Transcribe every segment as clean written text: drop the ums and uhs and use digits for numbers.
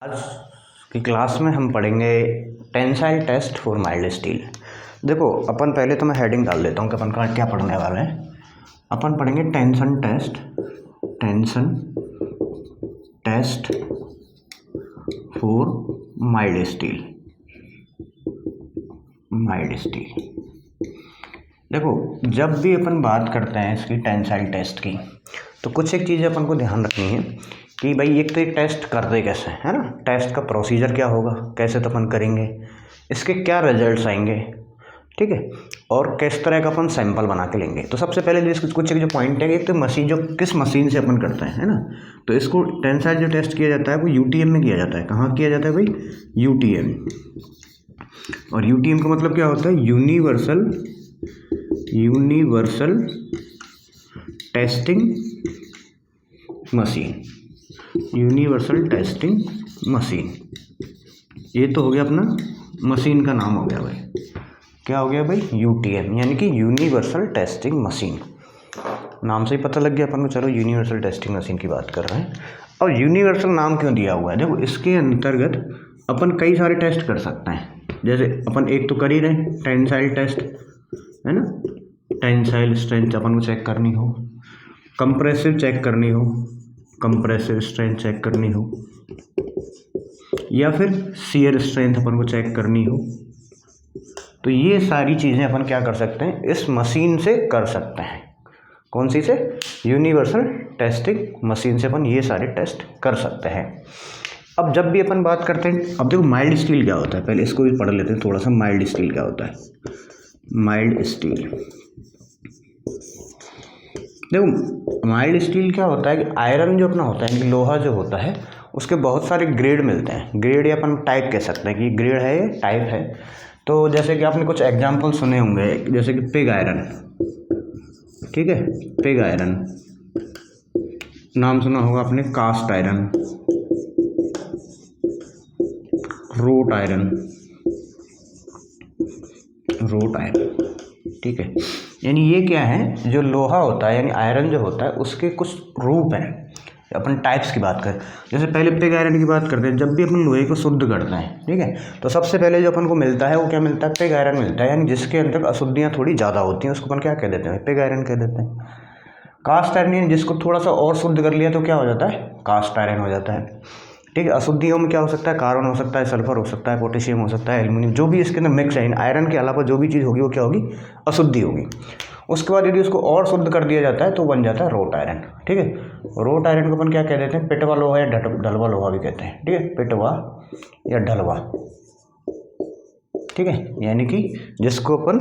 आज की क्लास में हम पढ़ेंगे tensile test for mild steel. देखो अपन पहले तो मैं हेडिंग डाल देता हूँ कि अपन का क्या पढ़ने वाले हैं। अपन पढ़ेंगे tension test for mild steel. देखो जब भी अपन बात करते हैं इसकी टेंसाइल टेस्ट की तो कुछ एक चीज़ें अपन को ध्यान रखनी है कि भाई एक तो एक टेस्ट करते कैसे है ना, टेस्ट का प्रोसीजर क्या होगा, कैसे तो अपन करेंगे, इसके क्या रिजल्ट्स आएंगे, ठीक है, और किस तरह का अपन सैंपल बना के लेंगे। तो सबसे पहले कुछ एक जो पॉइंट है, एक तो मशीन, जो किस मशीन से अपन करते हैं है ना, तो इसको टेंसाइल जो टेस्ट किया जाता है वो यूटीएम में किया जाता है। कहाँ किया जाता है भाई? यूटीएम। और यूटीएम का मतलब क्या होता है? Universal testing machine. ये तो हो गया अपना मशीन का नाम हो गया भाई। क्या हो गया भाई? यूटीएम, यानी कि यूनिवर्सल टेस्टिंग मशीन। नाम से ही पता लग गया अपन को, चलो यूनिवर्सल टेस्टिंग मशीन की बात कर रहे हैं। और यूनिवर्सल नाम क्यों दिया हुआ है? देखो इसके अंतर्गत अपन कई सारे टेस्ट कर सकते हैं। जैसे अपन एक तो कर ही रहे टेंसाइल टेस्ट है ना, टेंसाइल स्ट्रेंथ अपन को चेक करनी हो, कंप्रेसिव चेक करनी हो, कंप्रेसिव स्ट्रेंथ चेक करनी हो, या फिर शियर स्ट्रेंथ अपन को चेक करनी हो, तो ये सारी चीज़ें अपन क्या कर सकते हैं? इस मशीन से कर सकते हैं। कौन सी से? यूनिवर्सल टेस्टिंग मशीन से अपन ये सारे टेस्ट कर सकते हैं। अब जब भी अपन बात करते हैं, अब देखो माइल्ड स्टील क्या होता है, पहले इसको भी पढ़ लेते हैं थोड़ा सा। माइल्ड स्टील क्या होता है? माइल्ड स्टील, देखो माइल्ड स्टील क्या होता है कि आयरन जो अपना होता है, लोहा जो होता है, उसके बहुत सारे ग्रेड मिलते हैं। ग्रेड या अपन टाइप कह सकते हैं कि ग्रेड है, ये टाइप है। तो जैसे कि आपने कुछ एग्जांपल सुने होंगे, जैसे कि पिग आयरन, ठीक है, पिग आयरन नाम सुना होगा आपने, कास्ट आयरन, रोट आयरन, ठीक है। यानी ये क्या है, जो लोहा होता है यानी आयरन जो होता है उसके कुछ रूप हैं। अपन टाइप्स की बात करें, जैसे पहले पिग आयरन की बात करते हैं। जब भी अपन लोहे को शुद्ध करते हैं, ठीक है, तो सबसे पहले जो अपन को मिलता है वो क्या मिलता है? पिग आयरन मिलता है, यानी जिसके अंदर अशुद्धियाँ थोड़ी ज़्यादा होती हैं उसको अपन क्या कह देते हैं? पिग आयरन कह देते हैं। कास्ट आयरन जिसको थोड़ा सा और शुद्ध कर लिया तो क्या हो जाता है? कास्ट आयरन हो जाता है, ठीक है। अशुद्धियों में क्या हो सकता है? कार्बन हो सकता है, सल्फर हो सकता है, पोटेशियम हो सकता है, एल्युमिनियम, जो भी इसके अंदर मिक्स है, आयरन के अलावा जो भी चीज़ होगी वो क्या होगी? अशुद्धि होगी। उसके बाद यदि उसको और शुद्ध कर दिया जाता है तो बन जाता है रोट आयरन, ठीक है। रोट आयरन को अपन क्या कह देते हैं? पिटवा लोहा या ढलवा लोहा भी कहते हैं, ठीक है, पिटवा या ढलवा, ठीक है। यानी कि जिसको अपन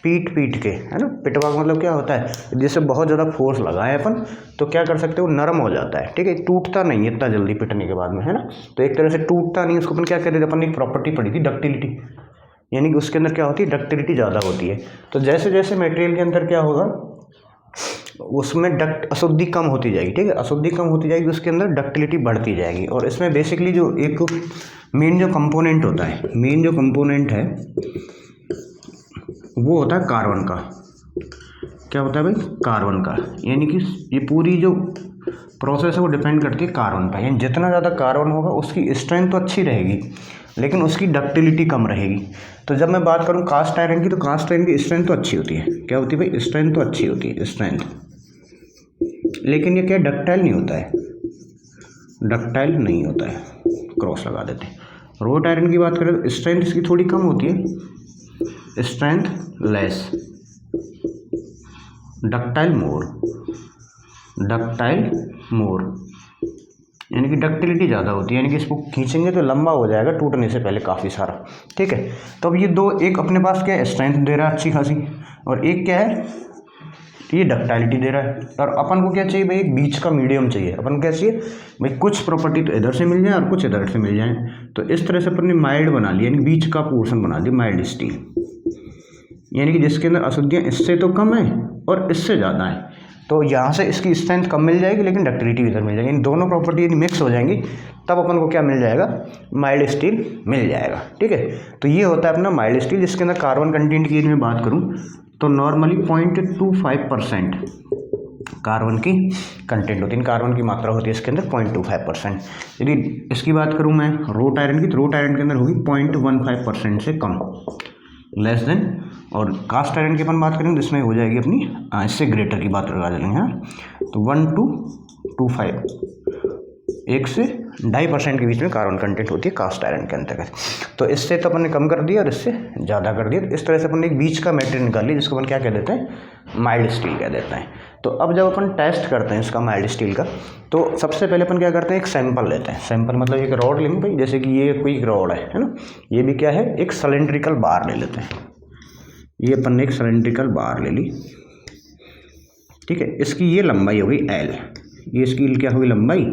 पीट के, है ना, पिटवा का मतलब क्या होता है? जिससे बहुत ज़्यादा फोर्स लगाए अपन तो क्या कर सकते हो? नरम हो जाता है, ठीक है, टूटता नहीं इतना जल्दी पिटने के बाद में, है ना। तो एक तरह से टूटता नहीं, उसको अपन क्या कहते थे? अपन एक प्रॉपर्टी पढ़ी थी, डक्टिलिटी, यानी कि उसके अंदर क्या होती है? डक्टिलिटी ज़्यादा होती है। तो जैसे जैसे मटेरियल के अंदर क्या होगा, उसमें अशुद्धि कम होती जाएगी, ठीक है, अशुद्धि कम होती जाएगी, उसके अंदर डक्टिलिटी बढ़ती जाएगी। और इसमें बेसिकली जो एक मेन जो कंपोनेंट होता है, मेन जो कंपोनेंट है वो होता है कार्बन का। क्या होता है भाई? कार्बन का। यानी कि ये पूरी जो प्रोसेस है वो डिपेंड करती है कार्बन पर। यानी जितना ज़्यादा कार्बन होगा उसकी स्ट्रेंथ तो अच्छी रहेगी लेकिन उसकी डक्टिलिटी कम रहेगी। तो जब मैं बात करूँ कास्ट आयरन की, तो कास्ट आयरन की स्ट्रेंथ तो अच्छी होती है। क्या होती है भाई? स्ट्रेंथ तो अच्छी होती है, स्ट्रेंथ, लेकिन ये क्या डक्टाइल नहीं होता है, डक्टाइल नहीं होता है, क्रॉस लगा देते हैं। रोट आयरन की बात करें तो स्ट्रेंथ इसकी थोड़ी कम होती है, स्ट्रेंथ लेस, डक्टाइल मोर, यानी कि डक्टिलिटी ज़्यादा होती है, यानी कि इसको खींचेंगे तो लंबा हो जाएगा टूटने से पहले काफ़ी सारा, ठीक है। तो अब ये दो, एक अपने पास क्या है? स्ट्रेंथ दे रहा है अच्छी खासी, और एक क्या है? ये डक्टाइलिटी दे रहा है। और अपन को क्या चाहिए भाई? एक बीच का मीडियम चाहिए। अपन को क्या चाहिए भाई? कुछ प्रॉपर्टी तो इधर से मिल जाए और कुछ इधर से मिल जाए। तो इस तरह से अपन ने माइल्ड बना लिया, यानी बीच का पोर्शन बना दिया माइल्ड स्टील, यानी कि जिसके अंदर अशुद्धियाँ इससे तो कम है और इससे ज़्यादा है। तो यहाँ से इसकी स्ट्रेंथ कम मिल जाएगी लेकिन डक्टिलिटी इधर मिल जाएगी। इन दोनों प्रॉपर्टी यदि मिक्स हो जाएंगी तब अपन को क्या मिल जाएगा? माइल्ड स्टील मिल जाएगा, ठीक है। तो ये होता है अपना माइल्ड स्टील, जिसके अंदर कार्बन कंटेंट की यदि मैं बात करूँ तो नॉर्मली 0.25% कार्बन की कंटेंट होती है, कार्बन की मात्रा होती है इसके अंदर 0.25%। यदि इसकी बात करूं मैं रोट आयरन की, तो रोट आयरन के अंदर होगी 0.15% से कम, लेस देन। और कास्ट आयरन की अपन बात करेंगे जिसमें हो जाएगी अपनी इससे ग्रेटर की बात लगा लेंगे। हाँ, तो 1 to 25, 1 से 2.5% के बीच में कार्बन कंटेंट होती है कास्ट आयरन के अंतर्गत। तो इससे तो अपन ने कम कर दिया और इससे ज़्यादा कर दिया। इस तरह से अपन ने एक बीच का मेटेरियल निकाल लिया जिसको अपन क्या कह देते हैं, माइल्ड स्टील कह देते हैं। तो अब जब अपन टेस्ट करते हैं इसका माइल्ड स्टील का, तो सबसे पहले अपन क्या करते हैं, एक सैंपल लेते हैं। सैंपल मतलब एक रॉड लेंगे भाई, जैसे कि ये कोई रॉड है ना, ये भी क्या है, एक सिलेंड्रिकल बार ले लेते हैं। ये अपन ने एक सिलेंड्रिकल बार ले ली, ठीक है। इसकी ये लंबाई हो गई L, ये इसकी क्या होगी लंबाई,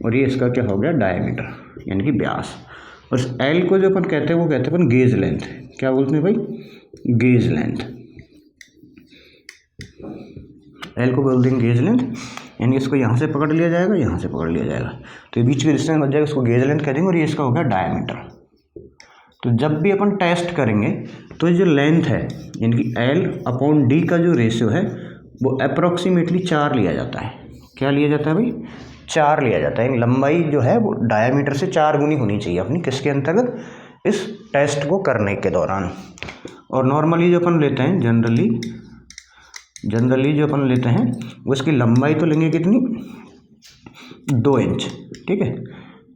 और ये इसका क्या हो गया डायमीटर यानी कि व्यास। और इस L को जो अपन कहते हैं वो कहते हैं अपन गेज लेंथ। क्या बोलते हैं भाई, गेज लेंथ। L को बोलते हैं गेज लेंथ, यानी इसको यहाँ से पकड़ लिया जाएगा, यहाँ से पकड़ लिया जाएगा, तो ये बीच की डिस्टेंस बच जाएगा, उसको गेज लेंथ कह देंगे। और ये इसका हो गया डायमीटर। तो जब भी अपन टेस्ट करेंगे तो ये जो लेंथ है यानी कि L/D का जो रेशियो है वो अप्रोक्सीमेटली 4 लिया जाता है। क्या लिया जाता है भाई, 4 लिया जाता है। लंबाई जो है वो डायमीटर से 4 गुनी होनी चाहिए अपनी, किसके अंतर्गत, इस टेस्ट को करने के दौरान। और नॉर्मली जो अपन लेते हैं, जनरली जो अपन लेते हैं वो इसकी लंबाई तो लेंगे कितनी, 2 इंच, ठीक है।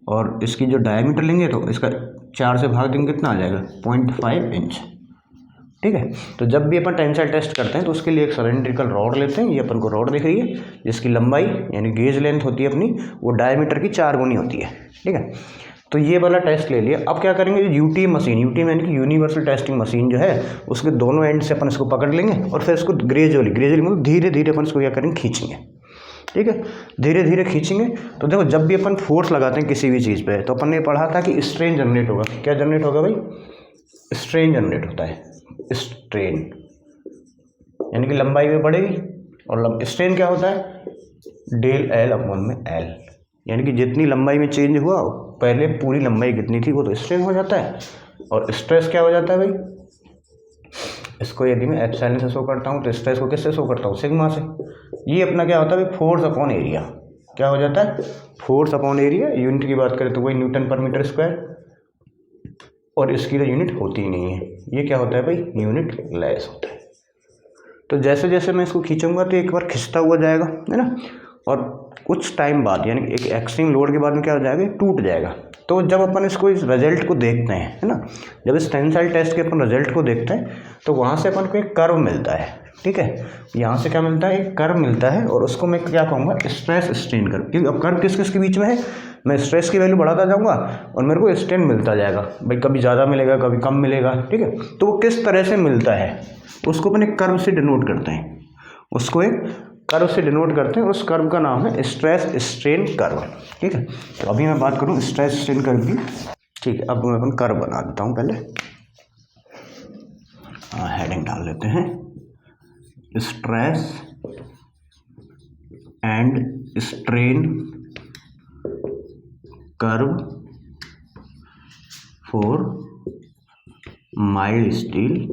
और इसकी जो डायमीटर लेंगे तो इसका 4 से भाग देंगे, कितना आ जाएगा, 0.5 इंच, ठीक है। तो जब भी अपन टेंसाइल टेस्ट करते हैं तो उसके लिए एक सिलेंड्रिकल रॉड लेते हैं। ये अपन को रॉड दिख रही है, जिसकी लंबाई यानी गेज लेंथ होती है अपनी, वो डायमीटर की 4 गुनी होती है, ठीक है। तो ये वाला टेस्ट ले लिया। अब क्या करेंगे, यूटीएम मशीन, यूटीएम यानी कि यूनिवर्सल टेस्टिंग मशीन जो है, उसके दोनों एंड से अपन इसको पकड़ लेंगे और फिर इसको ग्रेजुअली मतलब धीरे धीरे अपन इसको क्या करेंगे, खींचेंगे, ठीक है। धीरे धीरे खींचेंगे। तो देखो जब भी अपन फोर्स लगाते हैं किसी भी चीज़ पे, तो अपन ने पढ़ा था कि स्ट्रेन जनरेट होगा। क्या जनरेट होगा भाई, स्ट्रेन जनरेट होता है। स्ट्रेन यानी कि लंबाई भी बढ़ेगी, और स्ट्रेन क्या होता है, डेल L/L, यानी कि जितनी लंबाई में चेंज हुआ पहले पूरी लंबाई कितनी थी वो तो स्ट्रेन हो जाता है। और स्ट्रेस क्या हो जाता है भाई, इसको यदि मैं एप्सिलॉन से शो करता हूँ तो स्ट्रेस को किससे शो करता हूँ, सिग्मा से। ये अपना क्या होता है भाई, फोर्स अपॉन एरिया। क्या हो जाता है, फोर्स अपॉन एरिया। यूनिट की बात करें तो वही न्यूटन पर मीटर स्क्वायर, और इसकी तो यूनिट होती ही नहीं है। ये क्या होता है भाई, यूनिट लेस होता है। तो जैसे जैसे मैं इसको खींचूंगा तो एक बार खिंचता हुआ जाएगा, है ना, और कुछ टाइम बाद यानी एक एक्सट्रीम लोड के बाद में क्या हो जाएगा, टूट जाएगा। तो जब अपन इसको इस रिजल्ट को देखते हैं, है ना, जब इस टेंसाइल टेस्ट के अपन रिजल्ट को देखते हैं तो वहाँ से अपन को एक कर्व मिलता है, ठीक है। यहाँ से क्या मिलता है, एक कर्व मिलता है, और उसको मैं क्या कहूँगा, स्ट्रेस स्ट्रेन कर्व। क्योंकि अब कर्व किस किस के बीच में है, मैं स्ट्रेस की वैल्यू बढ़ाता जाऊँगा और मेरे को स्ट्रेन मिलता जाएगा भाई, कभी ज़्यादा मिलेगा कभी कम मिलेगा, ठीक है। तो वो किस तरह से मिलता है उसको अपन एक कर्व से डिनोट करते हैं, उसको एक कर्व से डिनोट करते हैं, उस कर्व का नाम है स्ट्रेस स्ट्रेन कर्व, ठीक है। तो अभी मैं बात करूँ स्ट्रेस स्ट्रेन कर्व की, ठीक है। अब मैं अपन कर्व बना देता हूँ, पहले हेडिंग डाल लेते हैं, stress and strain curve for mild steel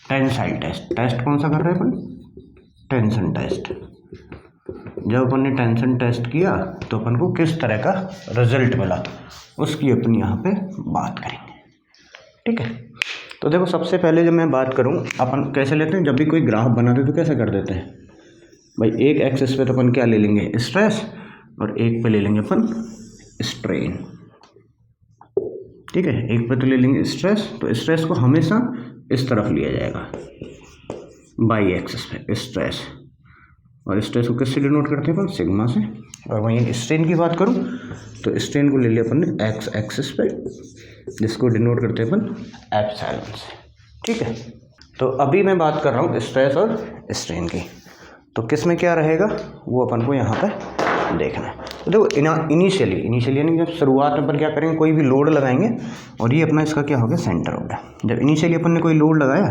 tensile test. Test कौन सा कर रहे हैं अपन, टेंशन टेस्ट। जब अपन ने टेंशन टेस्ट किया तो अपन को किस तरह का रिजल्ट मिला उसकी अपन यहाँ पे बात करेंगे, ठीक है। तो देखो सबसे पहले जब मैं बात करूँ, अपन कैसे लेते हैं, जब भी कोई ग्राफ बनाते हैं तो कैसे कर देते हैं भाई, एक एक्सिस पे तो अपन क्या ले लेंगे, स्ट्रेस, और एक पे ले लेंगे अपन स्ट्रेन, ठीक है। एक पे तो ले लेंगे स्ट्रेस, तो स्ट्रेस को हमेशा इस तरफ लिया जाएगा, बाई एक्सिस पे स्ट्रेस, और स्ट्रेस को किससे डिनोट करते हैं अपन, सिग्मा से। और वहीं स्ट्रेन की बात करूं तो स्ट्रेन को ले लिया अपन ने एक्स एक्सिस पे, जिसको डिनोट करते हैं अपन एप्सिलॉन से, ठीक है। तो अभी मैं बात कर रहा हूँ स्ट्रेस और स्ट्रेन की, तो किस में क्या रहेगा वो अपन को यहाँ पर देखना है। तो देखो इनिशियली यानी जब शुरुआत में अपन क्या करेंगे, कोई भी लोड लगाएंगे, और ये अपना इसका क्या हो गया, सेंटर हो गया। जब इनिशियली अपन ने कोई लोड लगाया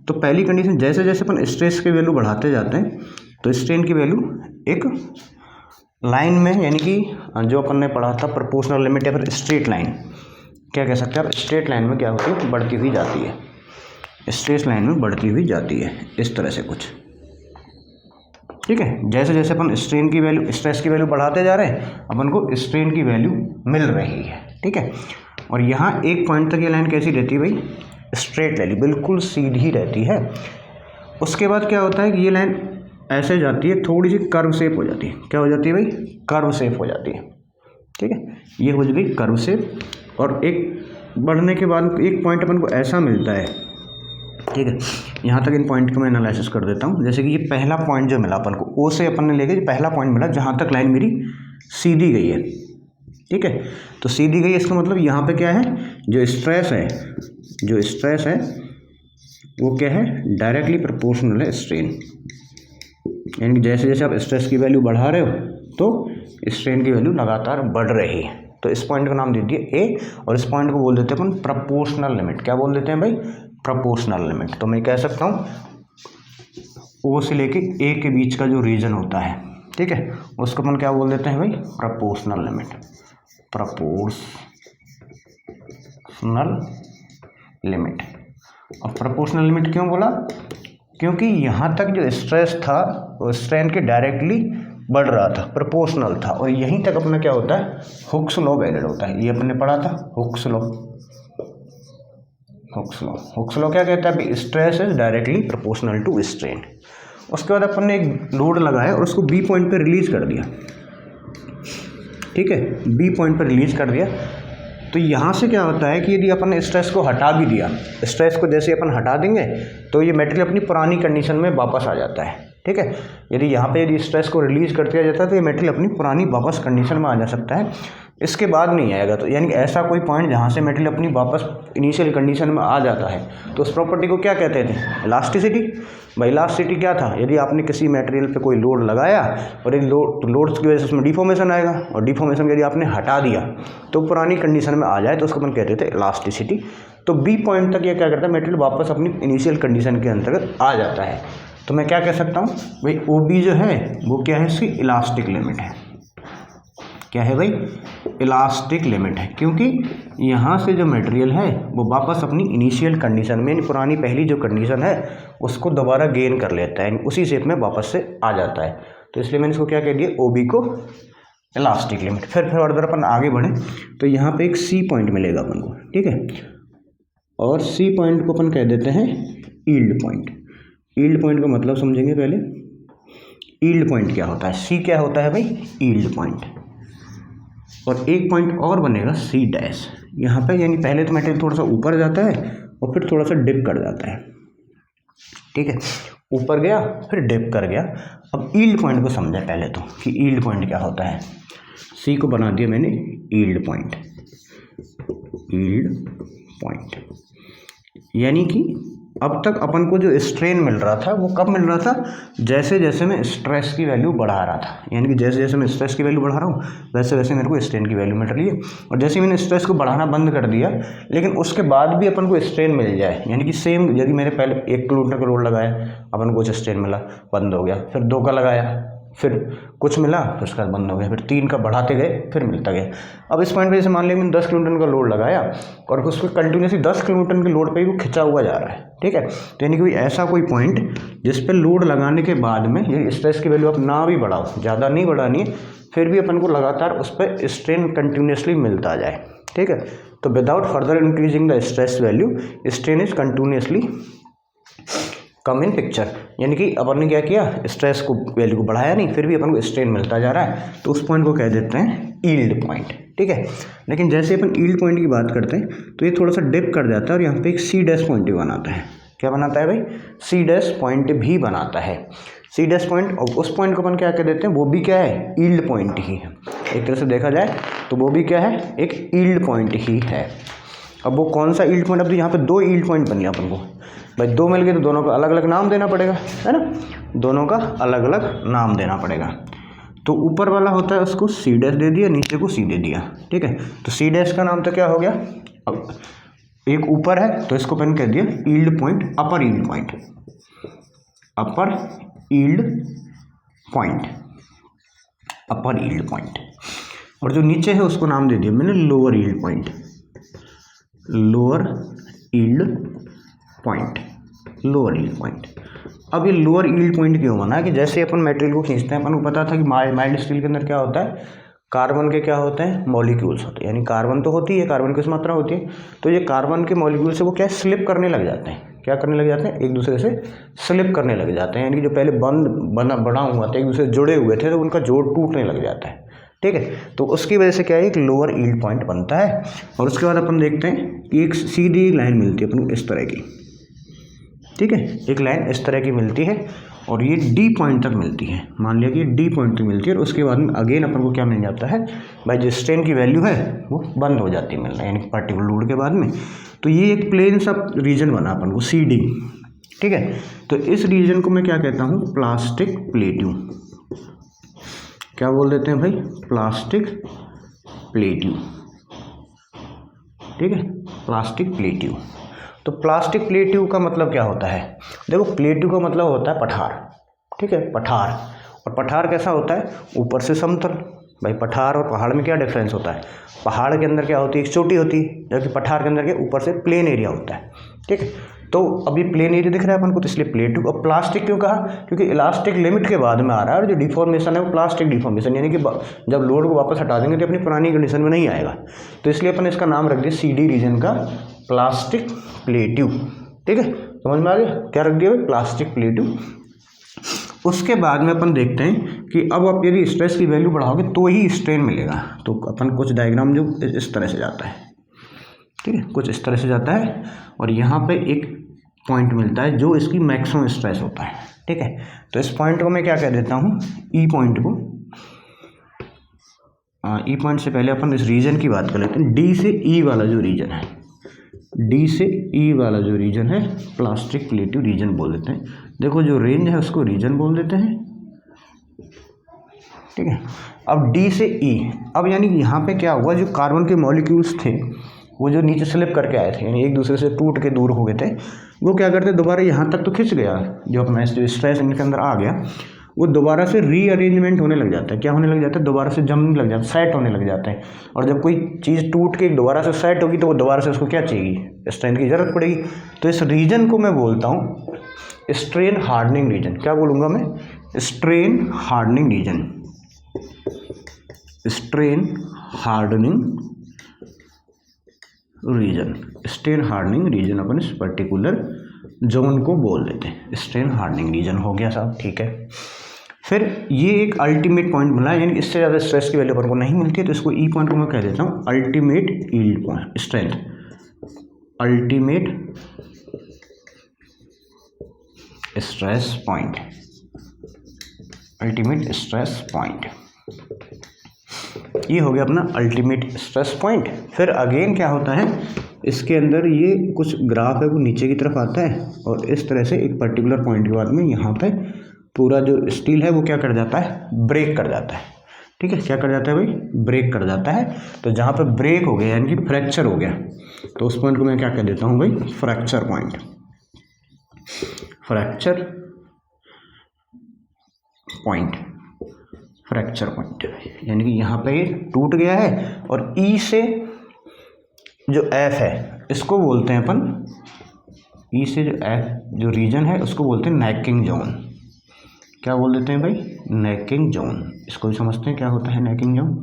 तो पहली कंडीशन, जैसे जैसे अपन स्ट्रेस की वैल्यू बढ़ाते जाते हैं तो स्ट्रेन की वैल्यू एक लाइन में, यानी कि जो अपन ने पढ़ा था प्रोपोर्शनल लिमिट या फिर स्ट्रेट लाइन, क्या कह सकते हैं आप, स्ट्रेट लाइन में क्या होती है, बढ़ती हुई जाती है, स्ट्रेस लाइन में बढ़ती हुई जाती है, इस तरह से कुछ। ठीक है, जैसे जैसे अपन स्ट्रेन की वैल्यू, स्ट्रेस की वैल्यू बढ़ाते जा रहे हैं, अपन को स्ट्रेन की वैल्यू मिल रही है। ठीक है, और यहाँ एक पॉइंट तक ये लाइन कैसी रहती है भाई, स्ट्रेट वैल्यू, बिल्कुल सीधी रहती है। उसके बाद क्या होता है कि ये लाइन ऐसे जाती है, थोड़ी सी कर्व शेप हो जाती है। क्या हो जाती है भाई, कर्व शेप हो जाती है। ठीक है, ये हो गई कर्व शेप, और एक बढ़ने के बाद एक पॉइंट अपन को ऐसा मिलता है। ठीक है, यहाँ तक इन पॉइंट को मैं एनालिसिस कर देता हूँ। जैसे कि ये पहला पॉइंट जो मिला अपन को, ओ से अपन ने लेके पहला पॉइंट मिला जहाँ तक लाइन मेरी सीधी गई है। ठीक है, तो सीधी गई, इसका मतलब यहाँ पे क्या है, जो स्ट्रेस है, जो स्ट्रेस है वो क्या है, डायरेक्टली प्रोपोर्शनल है स्ट्रेन। यानी कि जैसे जैसे आप स्ट्रेस की वैल्यू बढ़ा रहे हो तो स्ट्रेन की वैल्यू लगातार बढ़ रही है। तो इस पॉइंट का नाम दे दिए ए, और इस पॉइंट को बोल देते हैं अपन प्रोपोर्शनल लिमिट। क्या बोल देते हैं भाई, प्रोपोर्शनल लिमिट। तो मैं कह सकता हूँ ओ से लेके ए के बीच का जो रीजन होता है, ठीक है, उसको अपन क्या बोल देते हैं भाई, प्रोपोर्शनल लिमिट। Proportional limit. और प्रोपोर्शनल लिमिट क्यों बोला, क्योंकि यहाँ तक जो स्ट्रेस था वो स्ट्रेन के डायरेक्टली बढ़ रहा था, प्रोपोर्शनल था, और यहीं तक अपना क्या होता है, हुक्स लॉ वैलिड होता है। ये अपने ने पढ़ा था, हुक्स लॉ। हुक्स लॉ क्या कहता है भाई, stress is directly proportional to strain. उसके बाद अपन ने एक लोड लगाया और उसको बी पॉइंट पे रिलीज कर दिया। ठीक है, बी पॉइंट पर रिलीज कर दिया, तो यहाँ से क्या होता है कि यदि अपन ने स्ट्रेस को हटा भी दिया, स्ट्रेस को जैसे अपन हटा देंगे तो ये मटेरियल अपनी पुरानी कंडीशन में वापस आ जाता है। ठीक है, यदि यहाँ पे यदि स्ट्रेस को रिलीज कर दिया जाता है तो ये मटेरियल अपनी पुरानी वापस कंडीशन में आ जा सकता है, इसके बाद नहीं आएगा। तो यानी कि ऐसा कोई पॉइंट जहाँ से मटेरियल अपनी वापस इनिशियल कंडीशन में आ जाता है, तो उस प्रॉपर्टी को क्या कहते थे, इलास्टिसिटी। भाई इलास्टिसिटी क्या था, यदि आपने किसी मटेरियल पे कोई लोड लगाया और यदि लोड्स की वजह से उसमें डिफॉर्मेशन आएगा, और डिफॉर्मेशन यदि आपने हटा दिया तो पुरानी कंडीशन में आ जाए तो उसको अपन कहते थे इलास्टिसिटी। तो बी पॉइंट तक ये क्या करता है, मटेरियल वापस अपनी इनिशियल कंडीशन के अंतर्गत आ जाता है। तो मैं क्या कह सकता हूँ भाई, ओ बी जो है वो क्या है, इसकी इलास्टिक लिमिट है। क्या है भाई, इलास्टिक लिमिट है, क्योंकि यहाँ से जो मटेरियल है वो वापस अपनी इनिशियल कंडीशन में, पुरानी पहली जो कंडीशन है उसको दोबारा गेन कर लेता है, उसी शेप में वापस से आ जाता है। तो इसलिए मैंने इसको क्या कह दिया, ओ बी को इलास्टिक लिमिट। फिर फर्दर अपन आगे बढ़े तो यहाँ पे एक सी पॉइंट मिलेगा अपन को। ठीक है, और सी पॉइंट को अपन कह देते हैं यील्ड पॉइंट। यील्ड पॉइंट का मतलब समझेंगे पहले। यील्ड पॉइंट क्या होता है, सी क्या होता है भाई, यील्ड पॉइंट। और एक पॉइंट और बनेगा सी डैश यहाँ पे, यानी पहले तो मटेरियल थोड़ा सा ऊपर जाता है और फिर थोड़ा सा डिप कर जाता है। ठीक है, ऊपर गया फिर डिप कर गया। अब यील्ड पॉइंट को समझा पहले तो कि यील्ड पॉइंट क्या होता है। सी को बना दिया मैंने यील्ड पॉइंट। यील्ड पॉइंट यानी कि अब तक अपन को जो स्ट्रेन मिल रहा था वो कब मिल रहा था, जैसे जैसे मैं स्ट्रेस की वैल्यू बढ़ा रहा था। यानी कि जैसे जैसे मैं स्ट्रेस की वैल्यू बढ़ा रहा हूँ वैसे वैसे मेरे को स्ट्रेन की वैल्यू मिल रही है। और जैसे मैंने स्ट्रेस को बढ़ाना बंद कर दिया, लेकिन उसके बाद भी अपन को स्ट्रेन मिल जाए, यानी कि सेम, यदि मैंने पहले 1 किलोमीटर का लोड लगाया, अपन को कुछ स्ट्रेन मिला, बंद हो गया, फिर 2 का लगाया, फिर कुछ मिला, फिर उसके बाद बंद हो गया, फिर 3 का बढ़ाते गए, फिर मिलता गया। अब इस पॉइंट पे जैसे मान लिया मैंने 10 किलोमीटर का लोड लगाया और उसको कंटिन्यूसली 10 किलोमीटर के लोड पे ही वो खिंचा हुआ जा रहा है। ठीक है, तो यानी कि ऐसा कोई पॉइंट जिस पे लोड लगाने के बाद में ये स्ट्रेस की वैल्यू आप ना भी बढ़ाओ, ज़्यादा नहीं बढ़ानी है, फिर भी अपन को लगातार उस पर स्ट्रेन कंटिन्यूसली मिलता जाए। ठीक है, तो without further increasing the stress value, strain is continuously come in picture. यानी कि अपन ने क्या किया, स्ट्रेस को वैल्यू को बढ़ाया नहीं, फिर भी अपन को स्ट्रेन मिलता जा रहा है, तो उस पॉइंट को कह देते हैं यील्ड पॉइंट। ठीक है, लेकिन जैसे अपन यील्ड पॉइंट की बात करते हैं तो ये थोड़ा सा डिप कर जाता है और यहाँ पे एक सी डैश पॉइंट भी बनाता है। क्या बनाता है भाई, सी डैश पॉइंट भी बनाता है। सी डैश पॉइंट, और उस पॉइंट को अपन क्या कह देते हैं, वो भी क्या है, यील्ड पॉइंट ही है। एक तरह से देखा जाए तो वो भी क्या है, एक यील्ड पॉइंट ही है। अब वो कौन सा यील्ड पॉइंट, अब तो यहाँ पे 2 यील्ड पॉइंट बन गया अपन को। भाई 2 मिल गए तो दोनों का अलग अलग नाम देना पड़ेगा, है ना, दोनों का अलग अलग नाम देना पड़ेगा। तो ऊपर वाला होता है उसको सी डैश दे दिया, नीचे को सी दे दिया। ठीक है, तो सी डैश का नाम तो क्या हो गया, अब एक ऊपर है तो इसको अपन कह दिया यील्ड पॉइंट, अपर यील्ड पॉइंट, अपर यील्ड पॉइंट, अपर यील्ड पॉइंट। और जो नीचे है उसको नाम दे दिया मैंने lower yield point, lower yield point. Lower yield point. अब ये लोअर यील्ड पॉइंट क्यों बना कि जैसे अपन मटेरियल को खींचते हैं, अपन को पता था कि माइल्ड स्टील के अंदर क्या होता है, कार्बन के क्या होते हैं, मॉलिक्यूल्स होते हैं, यानी कार्बन तो होती है, कार्बन की कुछ मात्रा होती है, तो ये कार्बन के मॉलिक्यूल से वो क्या स्लिप करने लग जाते हैं, क्या करने लग जाते हैं, एक दूसरे से स्लिप करने लग जाते हैं, यानी कि जो पहले बना हुआ था, एक दूसरे से जुड़े हुए थे, तो उनका जोड़ टूटने लग जाता है। ठीक है, तो उसकी वजह से क्या है, एक लोअर यील्ड पॉइंट बनता है। और उसके बाद अपन देखते हैं कि एक सीधी लाइन मिलती है अपन को इस तरह की। ठीक है, एक लाइन इस तरह की मिलती है और ये डी पॉइंट तक मिलती है, मान लिया कि डी पॉइंट तक मिलती है। और उसके बाद में अगेन अपन को क्या मिल जाता है भाई, जो स्ट्रेन की वैल्यू है वो बंद हो जाती है मिलना, यानी पार्टिकुलर लोड के बाद में। तो ये एक प्लेन सा रीजन बना अपन को सी डी। ठीक है, तो इस रीजन को मैं क्या कहता हूँ, प्लास्टिक प्लेट्यू। क्या बोल देते हैं भाई, प्लास्टिक प्लेट्यू। ठीक है, प्लास्टिक प्लेट्यू। तो प्लास्टिक प्लेट्यू का मतलब क्या होता है, देखो प्लेट्यू का मतलब होता है पठार। ठीक है, पठार। और पठार कैसा होता है, ऊपर से समतल। भाई पठार और पहाड़ में क्या डिफरेंस होता है, पहाड़ के अंदर क्या होती है, एक चोटी होती है, जबकि पठार के अंदर क्या ऊपर से प्लेन एरिया होता है। ठीक है, तो अभी प्लेन एरिया दिख रहा है अपन को, तो इसलिए प्लेट्यू। और प्लास्टिक क्यों कहा, क्योंकि इलास्टिक लिमिट के बाद में आ रहा है और जो डिफॉर्मेशन है वो प्लास्टिक डिफॉर्मेशन, यानी कि जब लोड को वापस हटा देंगे तो अपनी पुरानी कंडीशन में नहीं आएगा। तो इसलिए अपन इसका नाम रख दिया सी डी रीजन का, प्लास्टिक प्लेट्यू। ठीक है, समझ में आ गया, क्या रख दिया भाई, प्लास्टिक प्लेट्यू। उसके बाद में अपन देखते हैं कि अब आप यदि स्ट्रेस की वैल्यू बढ़ाओगे तो ही स्ट्रेन मिलेगा। तो अपन कुछ डायग्राम जो इस तरह से जाता है, ठीक है, कुछ इस तरह से जाता है और यहाँ पे एक पॉइंट मिलता है जो इसकी मैक्सिमम स्ट्रेस होता है। ठीक है, तो इस पॉइंट को मैं क्या कह देता हूँ, ई पॉइंट को। ई पॉइंट से पहले अपन इस रीजन की बात कर लेते हैं। डी से ई वाला जो रीजन है, डी से ई वाला जो रीजन है प्लास्टिक प्लेट्यू रीजन बोल देते हैं। देखो जो रेंज है उसको रीजन बोल देते हैं। ठीक है, अब डी से ई, अब यानी यहाँ पे क्या हुआ, जो कार्बन के मॉलिक्यूल्स थे वो जो नीचे स्लिप करके आए थे, यानी एक दूसरे से टूट के दूर हो गए थे, वो क्या करते दोबारा यहाँ तक तो खिंच गया, जो अपना जो स्ट्रेस इनके अंदर आ गया वो दोबारा से रीअरेंजमेंट होने लग जाता है। क्या होने लग जाता है, दोबारा से जमने लग जाता है, सेट होने लग जाते हैं। और जब कोई चीज़ टूट के दोबारा से सेट होगी तो वो दोबारा से उसको क्या चाहिए, स्ट्रेंथ की ज़रूरत पड़ेगी। तो इस रीजन को मैं बोलता हूँ स्ट्रेन हार्डनिंग रीजन। क्या बोलूँगा मैं, strain hardening region, strain hardening region, strain hardening region अपन इस पर्टिकुलर जोन को बोल देते हैं, स्ट्रेन हार्डनिंग रीजन हो गया साहब। ठीक है, फिर ये एक अल्टीमेट पॉइंट मिला, यानी इससे ज़्यादा स्ट्रेस की वैल्यू अपन को नहीं मिलती है, तो इसको ई पॉइंट को मैं कह देता हूँ ultimate yield point strength, ultimate stress point, ultimate stress point. ये हो गया अपना अल्टीमेट स्ट्रेस पॉइंट। फिर अगेन क्या होता है, इसके अंदर ये कुछ ग्राफ है वो नीचे की तरफ आता है और इस तरह से एक पर्टिकुलर पॉइंट के बाद में यहाँ पे पूरा जो स्टील है वो क्या कर जाता है, ब्रेक कर जाता है। ठीक है, क्या कर जाता है भाई, ब्रेक कर जाता है। तो जहाँ पे ब्रेक हो गया यानी कि फ्रैक्चर हो गया, तो उस पॉइंट को मैं क्या कह देता हूँ भाई, fracture point, fracture point, fracture point. यानी कि यहाँ पे ये टूट गया है और ई से जो एफ है इसको बोलते हैं अपन, ई से जो एफ जो रीजन है उसको बोलते हैं नेकिंग जोन। क्या बोल देते हैं भाई, नेकिंग जोन। इसको भी समझते हैं क्या होता है नेकिंग जोन।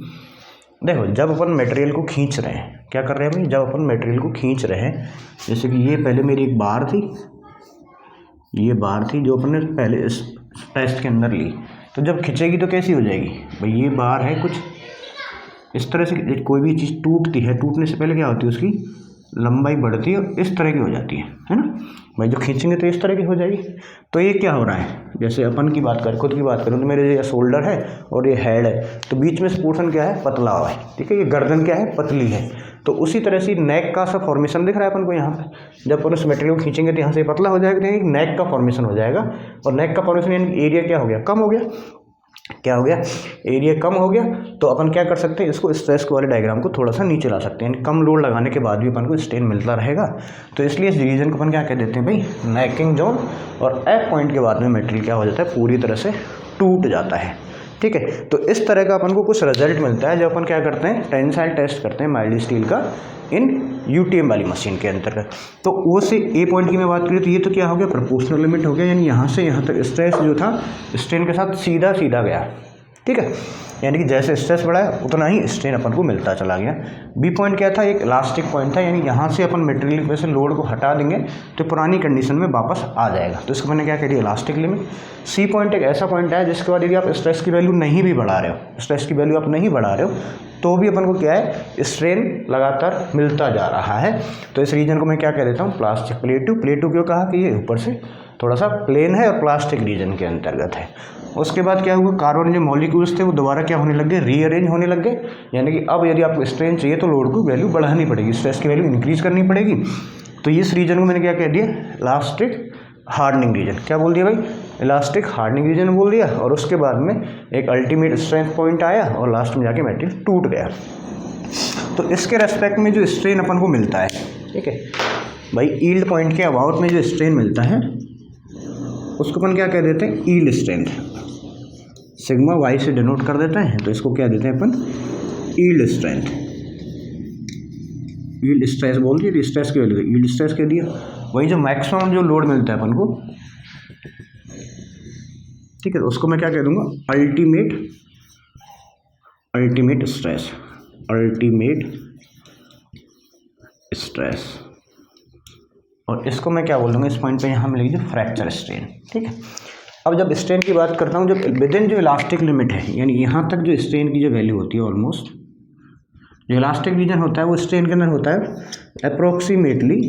देखो जब अपन मटेरियल को खींच रहे हैं, क्या कर रहे हैं भाई, जब अपन मटेरियल को खींच रहे हैं, जैसे कि ये पहले मेरी एक बार थी, ये बार थी जो अपन ने पहले इस टेस्ट के अंदर ली, तो जब खींचेगी तो कैसी हो जाएगी भाई, ये बार है कुछ इस तरह से। कोई भी चीज़ टूटती है, टूटने से पहले क्या होती है, उसकी लंबाई बढ़ती है और इस तरह की हो जाती है ना भाई। जो खींचेंगे तो इस तरह की हो जाएगी। तो ये क्या हो रहा है, जैसे अपन की बात करें, खुद की बात करूँ तो मेरे ये शोल्डर है और ये हेड है, तो बीच में से पोर्शन क्या है, पतला हुआ है। ठीक है, ये गर्दन क्या है, पतली है। तो उसी तरह से नेक का सा फॉर्मेशन दिख रहा है अपन को यहाँ पे। जब अपन उस मटेरियल को खींचेंगे तो यहाँ से पतला हो जाएगा, तो नेक का फॉर्मेशन हो जाएगा। और नेक का फॉर्मेशन यानी एरिया क्या हो गया, कम हो गया। क्या हो गया, एरिया कम हो गया। तो अपन क्या कर सकते हैं, इसको स्ट्रेस वाले डायग्राम को थोड़ा सा नीचे ला सकते हैं, कम लोड लगाने के बाद भी अपन को स्ट्रेन मिलता रहेगा। तो इसलिए इस रीजन को अपन क्या कह देते हैं भाई, नेकिंग जोन। और एफ पॉइंट के बाद में मटेरियल क्या हो जाता है, पूरी तरह से टूट जाता है। ठीक है। तो इस तरह का अपन को कुछ रिजल्ट मिलता है जब अपन क्या करते हैं, टेंसाइल टेस्ट करते हैं माइल्ड स्टील का इन यूटीएम वाली मशीन के अंतर्गत। तो वो से ए पॉइंट की मैं बात करूँ तो ये तो क्या हो गया, प्रोपोर्शनल लिमिट हो गया, यानी यहाँ से यहाँ तक स्ट्रेस जो था स्ट्रेन के साथ सीधा सीधा गया, ठीक है। यानी कि जैसे स्ट्रेस बढ़ा है उतना ही स्ट्रेन अपन को मिलता चला गया। बी पॉइंट क्या था, एक इलास्टिक पॉइंट था, यानी यहाँ से अपन मटेरियल पे से लोड को हटा देंगे तो पुरानी कंडीशन में वापस आ जाएगा, तो इसको मैंने क्या कह दिया, इलास्टिक लिमिट। सी पॉइंट एक ऐसा पॉइंट है जिसके बाद यदि आप स्ट्रेस की वैल्यू नहीं भी बढ़ा रहे हो, स्ट्रेस की वैल्यू आप नहीं बढ़ा रहे हो तो भी अपन को क्या है, स्ट्रेन लगातार मिलता जा रहा है। तो इस रीजन को मैं क्या कह देता हूँ, प्लास्टिक प्लेटू। प्लेटू क्यों कहा कि ये ऊपर से थोड़ा सा प्लेन है और प्लास्टिक रीजन के अंतर्गत है। उसके बाद क्या हुआ, कार्बन जो मॉलिक्यूल्स थे वो दोबारा क्या होने लग गए, रीअरेंज होने लग गए, यानी कि अब यदि आपको स्ट्रेन चाहिए तो लोड को वैल्यू बढ़ानी पड़ेगी, स्ट्रेस की वैल्यू इंक्रीज करनी पड़ेगी। तो इस रीजन को मैंने क्या कह दिया, इलास्टिक हार्डनिंग रीजन। क्या बोल दिया भाई, इलास्टिक हार्डनिंग रीजन बोल दिया। और उसके बाद में एक अल्टीमेट स्ट्रेंथ पॉइंट आया और लास्ट में जाके मटेरियल टूट गया। तो इसके रेस्पेक्ट में जो स्ट्रेन अपन को मिलता है, ठीक है भाई, यील्ड पॉइंट के अबाउट में जो स्ट्रेन मिलता है उसको अपन क्या कह देते हैं, यील्ड स्ट्रेंथ। सिग्मा वाई से डिनोट कर देते हैं, तो इसको क्या देते हैं अपन, यील्ड स्ट्रेंथ। यील्ड स्ट्रेस बोल दिया, स्ट्रेस की वैल्यू यील्ड स्ट्रेस कह दिया। वही जो मैक्सिमम जो लोड मिलता है अपन को, ठीक है, उसको मैं क्या कह दूंगा, अल्टीमेट स्ट्रेस, अल्टीमेट स्ट्रेस। और इसको मैं क्या बोल दूंगा, इस पॉइंट पे यहाँ हम लिख दो फ्रैक्चर स्ट्रेन, ठीक है। अब जब स्ट्रेन की बात करता हूँ, जब विद इन जो इलास्टिक लिमिट है, यानी यहाँ तक जो स्ट्रेन की जो वैल्यू होती है, ऑलमोस्ट जो इलास्टिक रीजन होता है वो स्ट्रेन के अंदर होता है अप्रोक्सीमेटली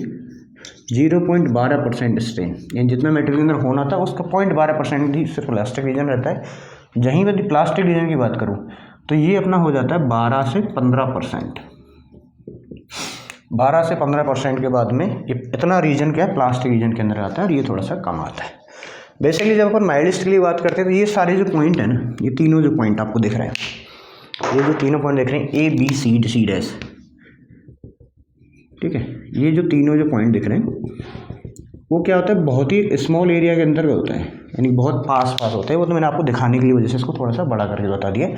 0.12% स्ट्रेन, यानी जितना मटेरियल के अंदर होना था उसका 0.12% ही सिर्फ इलास्टिक रीजन रहता है। जहीं यदि प्लास्टिक रीजन की बात करूँ तो ये अपना हो जाता है 12 से 15%। 12 से 15% के बाद में ये इतना रीजन क्या है, प्लास्टिक रीजन के अंदर आता है, और ये थोड़ा सा कम आता है। बेसिकली जब अपन माइल्ड स्टील की बात करते हैं तो ये सारे जो पॉइंट है ना, ये तीनों जो पॉइंट आपको दिख रहे हैं, ये जो तीनों पॉइंट दिख रहे हैं A B C C dash, ठीक है, ये जो तीनों जो पॉइंट दिख रहे हैं वो क्या होता है, बहुत ही स्मॉल एरिया के अंदर होता है, यानी बहुत पास होते हैं। वो तो मैंने आपको दिखाने के लिए वजह से इसको थोड़ा सा बड़ा करके बता दिया।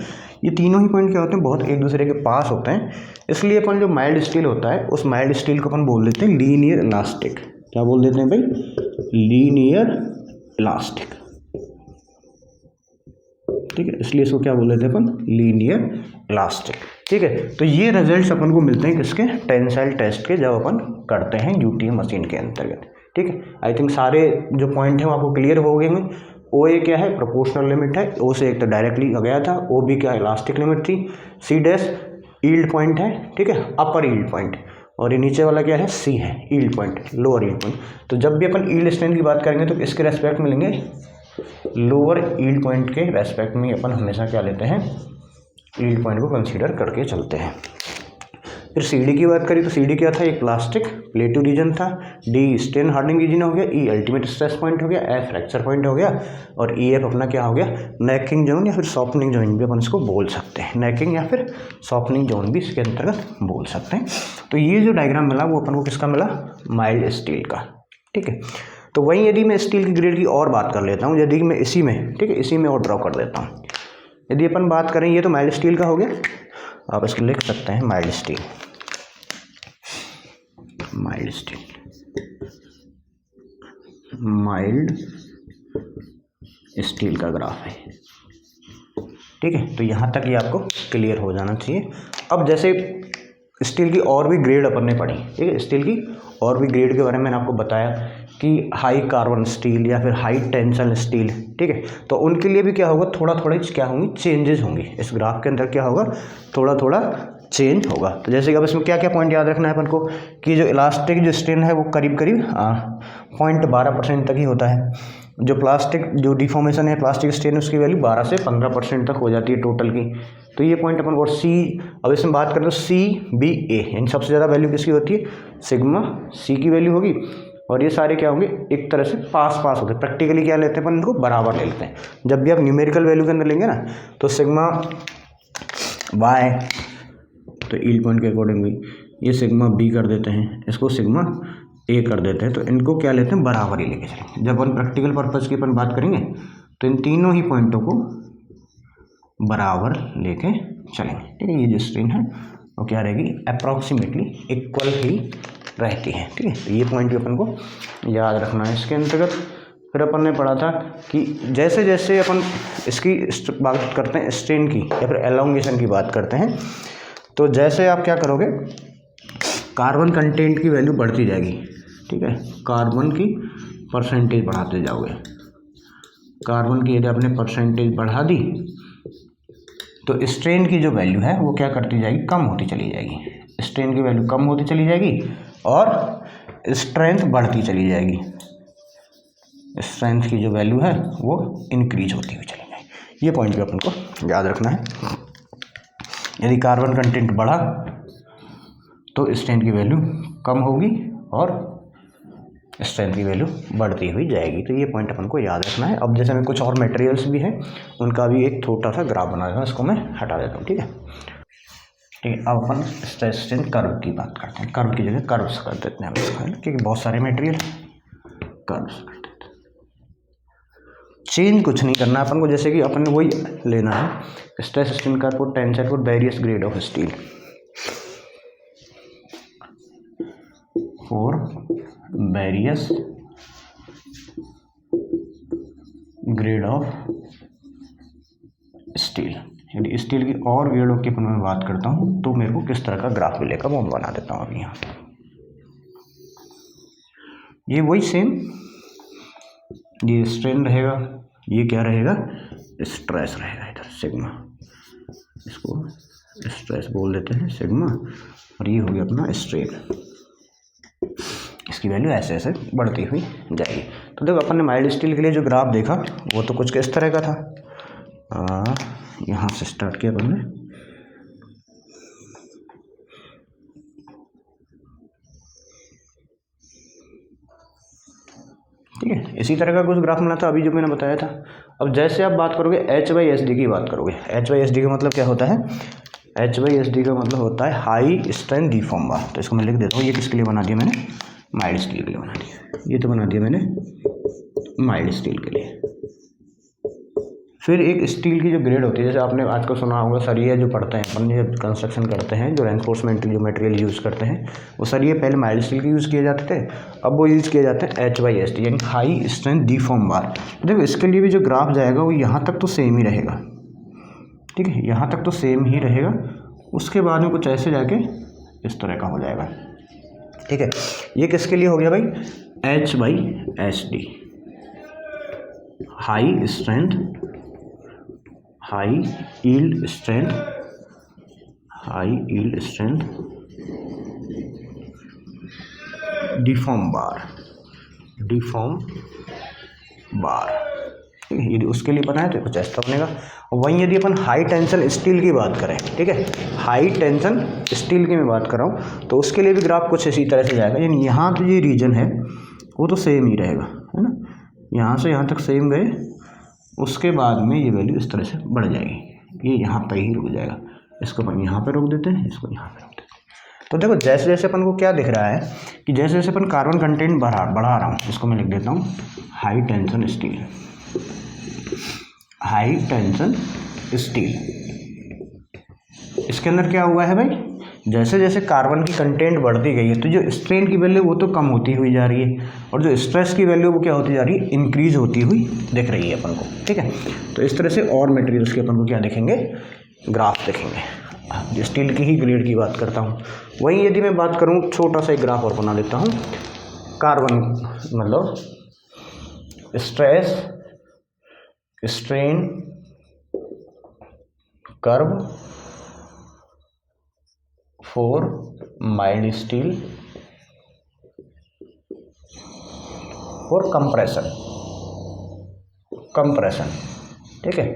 ये तीनों ही पॉइंट क्या होते हैं, बहुत एक दूसरे के पास होते हैं, इसलिए अपन जो माइल्ड स्टील होता है उस माइल्ड स्टील को अपन बोल देते हैं लीनियर इलास्टिक। क्या बोल देते हैं भाई, लीनियर इलास्टिक, ठीक है, इसलिए इसको क्या बोल देते हैं अपन, लीनियर इलास्टिक, ठीक है। तो ये रिजल्ट्स अपन को मिलते हैं किसके, टेंसाइल टेस्ट के, जब अपन करते हैं यूटीएम मशीन के अंतर्गत, ठीक है। आई थिंक सारे जो पॉइंट हैं वो आपको क्लियर हो गए हैं। ओ ए क्या है, प्रोपोर्शनल लिमिट है, ओ से एक तो डायरेक्टली आ गया था, ओ बी क्या इलास्टिक लिमिट थी, सी डैश यील्ड पॉइंट है, ठीक है, अपर यील्ड पॉइंट, और ये नीचे वाला क्या है, सी है yield point, lower yield point. तो जब भी अपन यील्ड स्ट्रेंथ की बात करेंगे तो इसके रेस्पेक्ट में लेंगे, लोअर यील्ड पॉइंट के रेस्पेक्ट में अपन हमेशा क्या लेते हैं, यील्ड पॉइंट को कंसीडर करके चलते हैं। फिर सीडी की बात करें तो सीडी क्या था, एक प्लास्टिक प्लेटू रीजन था, डी स्ट्रेन हार्डनिंग रीजन हो गया, ई अल्टीमेट स्ट्रेस पॉइंट हो गया, एफ फ्रैक्चर पॉइंट हो गया, और ई एफ अपना क्या हो गया, नेकिंग जोन या फिर सॉफ्टनिंग जोन भी अपन इसको बोल सकते हैं, नेकिंग या फिर सॉफ्टनिंग जोन भी इसके अंतर्गत बोल सकते हैं। तो ये जो डायग्राम मिला वो अपन को किसका मिला, माइल्ड स्टील का, ठीक है। तो वहीं यदि मैं स्टील की ग्रेड की और बात कर लेता हूँ, यदि मैं इसी में, ठीक है, इसी में और ड्रॉ कर देता हूँ। यदि अपन बात करें, ये तो माइल्ड स्टील का हो गया, आप इसको लिख सकते हैं mild steel, mild steel, mild steel का ग्राफ है, ठीक है। तो यहाँ तक ये आपको क्लियर हो जाना चाहिए। अब जैसे स्टील की और भी ग्रेड अपन ने पढ़ी, ठीक है, स्टील की और भी ग्रेड के बारे में मैंने आपको बताया कि हाई कार्बन स्टील या फिर हाई टेंशन स्टील, ठीक है, तो उनके लिए भी क्या होगा, थोड़ा थोड़ा क्या होंगी, चेंजेस होंगी इस ग्राफ के अंदर, क्या होगा, थोड़ा थोड़ा चेंज होगा। तो जैसे कि अब इसमें क्या क्या पॉइंट याद रखना है अपन को, कि जो इलास्टिक जो स्ट्रेन है वो करीब करीब 0.12% तक ही होता है। जो प्लास्टिक जो डिफॉर्मेशन है प्लास्टिक स्ट्रेन, उसकी वैल्यू 12 से 15% तक हो जाती है टोटल की। तो ये पॉइंट अपन, और सी, अब इसमें बात करें तो सी बी ए, यानी सबसे ज़्यादा वैल्यू किसकी होती है, सिग्मा सी की वैल्यू होगी, और ये सारे क्या होंगे, एक तरह से पास होते हैं। प्रैक्टिकली क्या लेते हैं अपन, इनको बराबर ले लेते हैं। जब भी आप न्यूमेरिकल वैल्यू के अंदर लेंगे ना, तो सिग्मा वाई, तो यील्ड पॉइंट के अकॉर्डिंग भी ये सिग्मा बी कर देते हैं, इसको सिग्मा ए कर देते हैं, तो इनको क्या लेते हैं, बराबर ही लेके चलेंगे। जब अपन प्रैक्टिकल पर्पज़ की अपन बात करेंगे तो इन तीनों ही पॉइंटों को बराबर लेके चलेंगे। ठीक है, ये जो स्ट्रेन है वो क्या रहेगी, अप्रॉक्सीमेटली इक्वल ही रहती है। ठीक है, तो ये पॉइंट भी अपन को याद रखना है। इसके अंतर्गत फिर अपन ने पढ़ा था कि जैसे जैसे अपन इसकी बात करते हैं स्ट्रेन की या फिर एलोंगेशन की बात करते हैं, तो जैसे आप क्या करोगे, कार्बन कंटेंट की वैल्यू बढ़ती जाएगी। ठीक है, कार्बन की परसेंटेज बढ़ाते जाओगे। कार्बन की यदि आपने परसेंटेज बढ़ा दी तो स्ट्रेन की जो वैल्यू है वो क्या करती जाएगी, कम होती चली जाएगी। स्ट्रेन की वैल्यू कम होती चली जाएगी और स्ट्रेंथ बढ़ती चली जाएगी। स्ट्रेंथ की जो वैल्यू है वो इंक्रीज होती हुई चली जाएगी। ये पॉइंट भी अपन को याद रखना है। यदि कार्बन कंटेंट बढ़ा तो स्ट्रेंथ की वैल्यू कम होगी और स्ट्रेंथ की वैल्यू बढ़ती हुई जाएगी। तो ये पॉइंट अपन को याद रखना है। अब जैसे मैं कुछ और मटेरियल्स भी हैं उनका भी एक छोटा सा ग्राफ बना देता हूँ, इसको मैं हटा देता हूँ। ठीक है, अब अपन स्ट्रेस स्ट्रेन कर्व की बात करते हैं। कर्व की जगह कर्व्स कर देते हैं हम इसको, क्योंकि बहुत सारे मटेरियल कर्व्स कर देते हैं। चेंज कुछ नहीं करना अपन को, जैसे कि अपन ने वही लेना है stress strain curve for tensile for various grade of steel, for various grade of steel. यदि स्टील की और ग्रेडों की अपन मैं बात करता हूँ तो मेरे को किस तरह का ग्राफ मिलेगा वो मैं बना देता हूँ अभी यहाँ। ये वही सेम, ये स्ट्रेन रहेगा, ये क्या रहेगा, स्ट्रेस रहेगा। इधर सिग्मा, इसको स्ट्रेस बोल देते हैं सिग्मा, और ये हो गया अपना स्ट्रेन। इसकी वैल्यू ऐसे ऐसे बढ़ती हुई जाएगी। तो देखो अपन ने माइल्ड स्टील के लिए जो ग्राफ देखा वो तो कुछ किस तरह का था। यहाँ से स्टार्ट किया अपन ने, ठीक है, इसी तरह का कुछ ग्राफ बना था अभी जो मैंने बताया था। अब जैसे आप बात करोगे H/SD की बात करोगे, H/SD का मतलब क्या होता है, H/SD का मतलब होता है हाई स्ट्रेंथ डिफॉर्म बार। तो इसको मैं लिख देता हूँ, ये किसके लिए बना दिया मैंने, माइल्ड स्टील के लिए बना दिया। ये तो बना दिया मैंने माइल्ड स्टील के लिए। फिर एक स्टील की जो ग्रेड होती है, जैसे आपने आजकल सुना होगा सरिया जो पढ़ते हैं अपन जब कंस्ट्रक्शन करते हैं, जो रेनफोर्समेंट जो मटेरियल यूज़ करते हैं वो सरिया पहले माइल्ड स्टील के यूज़ किए जाते थे, अब वो यूज़ किए जाते हैं H/SD यानी हाई स्ट्रेंथ डिफॉर्म बार। देखो इसके लिए भी जो ग्राफ जाएगा वो यहाँ तक तो सेम ही रहेगा। ठीक है, यहाँ तक तो सेम ही रहेगा, उसके बाद में कुछ ऐसे जाके इस तरह का हो जाएगा। ठीक है, ये किसके लिए हो गया भाई, H/SD high strength, high yield strength, high yield strength deform bar, deform bar. ठीक है, यदि उसके लिए बनाए तो कुछ ऐसा बनेगा। वहीं यदि अपन हाई टेंशन स्टील की बात करें, ठीक है, हाई टेंशन स्टील की मैं बात कर रहा हूँ, तो उसके लिए भी ग्राफ कुछ इसी तरह से जाएगा। यानी यहाँ तो ये रीजन है वो तो सेम ही रहेगा, है ना, यहाँ से यहाँ तक सेम गए, उसके बाद में ये वैल्यू इस तरह से बढ़ जाएगी, ये यहाँ पे ही रुक जाएगा। इसको अपन यहाँ पे रोक देते हैं, इसको यहाँ पे रोक देते हैं। तो देखो जैसे जैसे अपन को क्या दिख रहा है कि जैसे जैसे अपन कार्बन कंटेंट बढ़ा रहा हूँ, इसको मैं लिख देता हूँ high tension steel, high tension steel. इसके अंदर क्या हुआ है भाई, जैसे जैसे कार्बन की कंटेंट बढ़ती गई है तो जो स्ट्रेन की वैल्यू वो तो कम होती हुई जा रही है, और जो स्ट्रेस की वैल्यू वो क्या होती जा रही है, इंक्रीज होती हुई दिख रही है अपन को। ठीक है, तो इस तरह से और मटेरियल्स के अपन को क्या देखेंगे, ग्राफ देखेंगे। जो स्टील की ही ग्रेड की बात करता हूँ, वहीं यदि मैं बात करूँ छोटा सा एक ग्राफ और बना देता हूँ, कार्बन मतलब stress strain curve for mild steel for compression, ठीक है।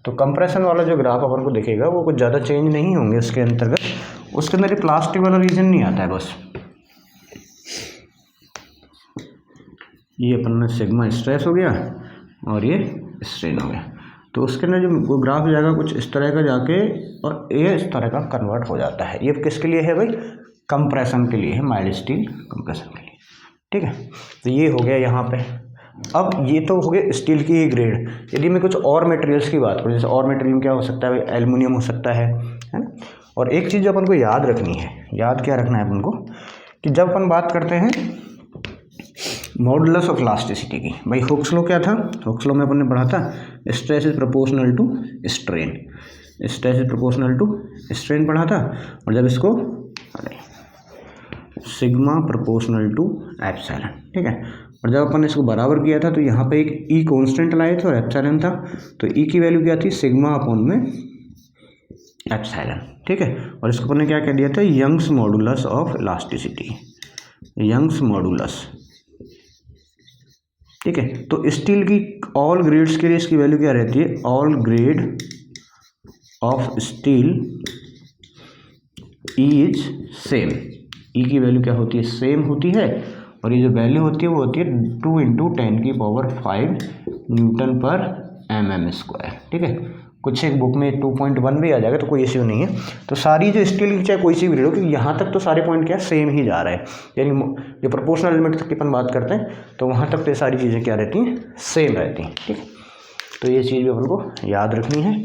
तो कंप्रेशन वाला जो ग्राफ अपन को दिखेगा वो कुछ ज़्यादा चेंज नहीं होंगे इसके अंतर्गत, उसके अंदर ये प्लास्टिक वाला रीजन नहीं आता है बस। ये अपन में सिग्मा स्ट्रेस हो गया और ये स्ट्रेन हो गया, तो उसके अंदर जो ग्राफ जाएगा कुछ इस तरह का जाके और ये इस तरह का कन्वर्ट हो जाता है। ये किसके लिए है भाई, कंप्रेशन के लिए है, माइल्ड स्टील कंप्रेशन के लिए। ठीक है, तो ये हो गया यहाँ पे। अब ये तो हो गया स्टील की ही ग्रेड। यदि मैं कुछ और मटेरियल्स की बात करूँ, जैसे और मटेरियल क्या हो सकता है, एल्युमिनियम हो सकता है ना। और एक चीज़ जो अपन को याद रखनी है, याद क्या रखना है अपन को, कि जब अपन बात करते हैं मॉडुलस ऑफ इलास्टिसिटी की, भाई हुक्स लॉ क्या था, हुक्स लॉ में अपन ने पढ़ा था stress is proportional to strain, stress is proportional to strain पढ़ा था। और जब इसको सिग्मा प्रोपोर्शनल टू एप्सिलॉन, ठीक है। और जब अपन इसको बराबर किया था तो यहाँ पे एक ई कांस्टेंट लाए थे और एप्सिलॉन था, तो ई की वैल्यू क्या थी, सिग्मा अपॉन में एप्सिलॉन, ठीक है। और इसको अपन ने क्या कह दिया था, Young's modulus of elasticity, Young's modulus, ठीक है। तो स्टील की ऑल ग्रेड्स के लिए इसकी वैल्यू क्या रहती है, all grade of steel is same, E की वैल्यू क्या होती है, सेम होती है। और ये जो वैल्यू होती है वो होती है 2 × 10⁵ न्यूटन पर mm², ठीक है। कुछ एक बुक में 2.1 भी आ जाएगा तो कोई इश्यू नहीं है। तो सारी जो स्टील की चाहे कोई सी भी हो, क्योंकि यहाँ तक तो सारे पॉइंट क्या सेम ही जा रहा है, यानी जो प्रोपोर्शनल एलिमेंट तक की अपन बात करते हैं तो वहाँ तक तो ये सारी चीज़ें क्या रहती हैं, सेम रहती हैं, ठीक है। तो ये चीज़ भी अपन को याद रखनी है।